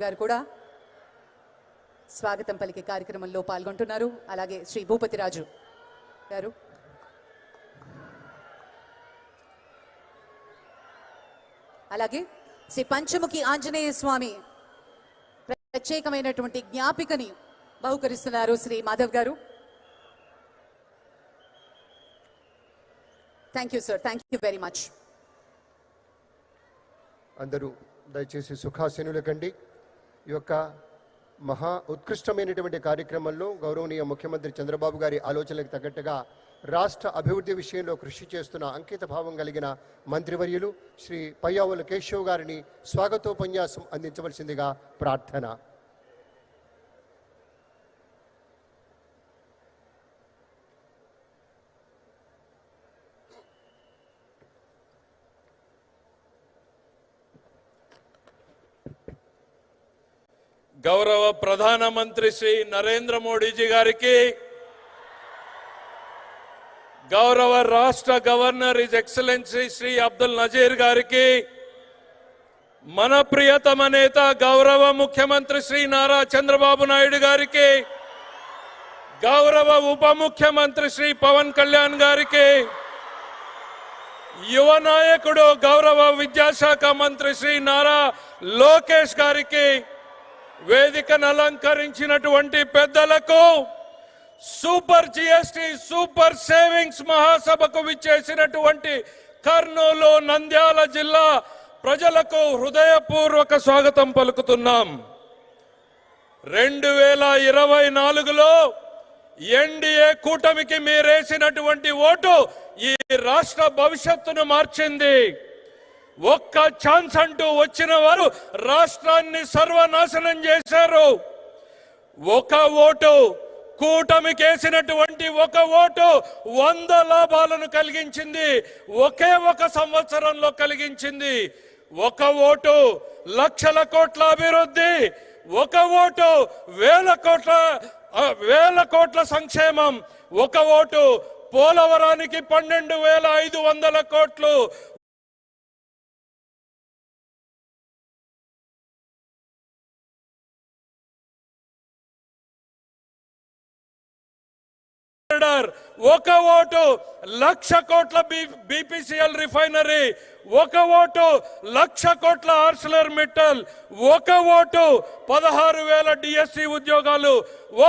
గారు కూడా స్వాగతం పలికే కార్యక్రమంలో పాల్గొంటున్నారు. అలాగే శ్రీ భూపతి రాజు గారు, అలాగే శ్రీ పంచముఖి ఆంజనేయ స్వామి ప్రత్యేకమైనటువంటి జ్ఞాపికని బహుకరిస్తున్నారు శ్రీ మాధవ్ గారు. Thank you sir, thank you very much. అందరూ దయచేసి సుఖాసీనుల కండి. ఈ యొక్క మహా ఉత్కృష్టమైనటువంటి కార్యక్రమంలో గౌరవనీయ ముఖ్యమంత్రి చంద్రబాబు గారి ఆలోచనలకు తగ్గట్టుగా రాష్ట్ర అభివృద్ధి విషయంలో కృషి చేస్తున్న అంకిత భావం కలిగిన మంత్రివర్యులు శ్రీ పయ్యావుల కేశవ్ గారిని స్వాగతోపన్యాసం అందించవలసిందిగా ప్రార్థన. గౌరవ ప్రధానమంత్రి శ్రీ నరేంద్ర మోడీజీ గారికి, గౌరవ రాష్ట్ర governor his excellency Shri Abdul Nazeer గారికి, మన ప్రియతమ నేత గౌరవ ముఖ్యమంత్రి శ్రీ నారా చంద్రబాబు నాయుడు గారికి, గౌరవ ఉప ముఖ్యమంత్రి శ్రీ పవన్ కళ్యాణ్ గారికి, యువ నాయకుడు గౌరవ విద్యాశాఖ మంత్రి శ్రీ నారా లోకేష్ గారికి, వేదికను అలంకరించినటువంటి పెద్దలకు, సూపర్ జిఎస్టి సూపర్ సేవింగ్స్ మహాసభకు విచ్చేసినటువంటి కర్నూలు నంద్యాల జిల్లా ప్రజలకు హృదయపూర్వక స్వాగతం పలుకుతున్నాం. 2024లో ఎన్డీఏ కూటమికి మీరేసినటువంటి ఓటు ఈ రాష్ట్ర భవిష్యత్తును మార్చింది. ఒక్క ఛాన్స్ అంటూ వచ్చిన వారు రాష్ట్రాన్ని సర్వనాశనం చేశారు. ఒక ఓటు, కూటమికి వేసినటువంటి ఒక ఓటు 100 లాభాలను కలిగించింది. ఒకే ఒక సంవత్సరంలో కలిగించింది. ఒక ఓటు లక్షల కోట్ల అభివృద్ధి, ఒక ఓటు వేల కోట్ల సంక్షేమం, ఒక ఓటు పోలవరానికి 12,500 కోట్లు, ఒక ఓటు 1,00,000 కోట్ల బీపీసీఎల్ రిఫైనరీ, ఒక ఓటు 1,00,000 కోట్ల ఆర్సిలర్ మిట్టల్, ఒక ఓటు 16,000 డిఎస్సి ఉద్యోగాలు, ఒక